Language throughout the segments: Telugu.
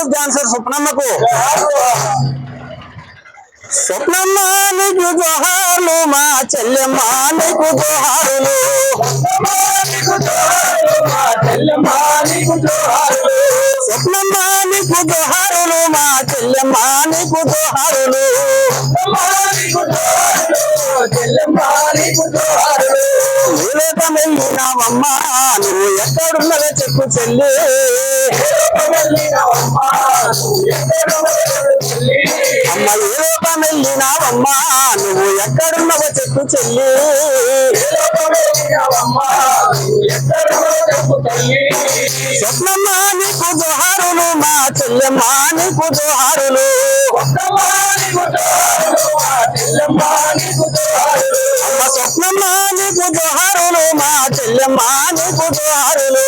గ్రూప్ డాన్సర్ స్వప్నమ్మకు స్వప్నమ్మ నీకు జోహార్లు మా చెల్లెమ్మ నీకు జోహారులు స్వప్నమ్మ నీకు జోహారులు మా చెల్లెమ్మ నీకు జోహారులు వెళ్ళినావమ్మా నువ్వు ఎక్కడున్నదో చెప్పు చెల్లి అమ్మ ఏ లోకం వెళ్ళినావమ్మా నువ్వు ఎక్కడున్నదో చెప్పు చెల్లి స్వప్నమ్మ నీకు జోహారులు మా చెల్లెమ్మ నీకు జోహారులు అమ్మ స్వప్నమ్మ నీకు జోహారులు మా చెల్లెమ్మ నీకు జోహారులు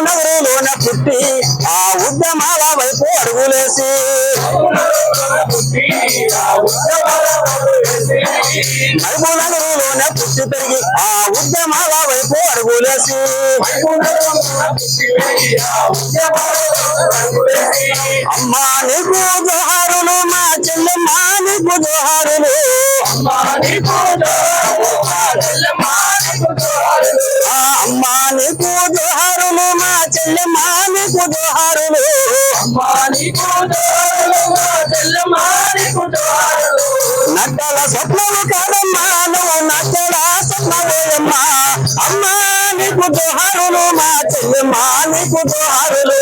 నగరులోన పుట్టి ఆ ఉద్యమాల వైపు అడుగులేసి నగరులోన పుట్టి పెరిగి ఆ ఉద్యమాల వైపు అడుగులేసి అమ్మా నీకు జోహారులు మా చెల్లెమ్మ నీకు జోహారులు అమ్మా నీకు జోహారులు మా చెల్లెమ్మ నీకు జోహారులు నక్కల స్వప్నలు కాదమ్మా నువ్వు నక్కల స్వప్నవేయమ్మా అమ్మా నీకు జోహారులు మా చెల్లెమ్మ నీకు జోహారులు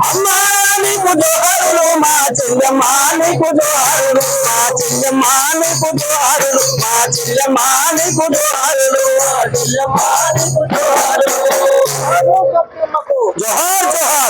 అమ్మా నీకు జోహారులు మా చెల్లెమ్మ నీకు జోహారులు మా చెల్లెమ్మ నీకు జోహారులు మా చెల్లెమ్మ నీకు జోహారులు జోహార్ జోహార్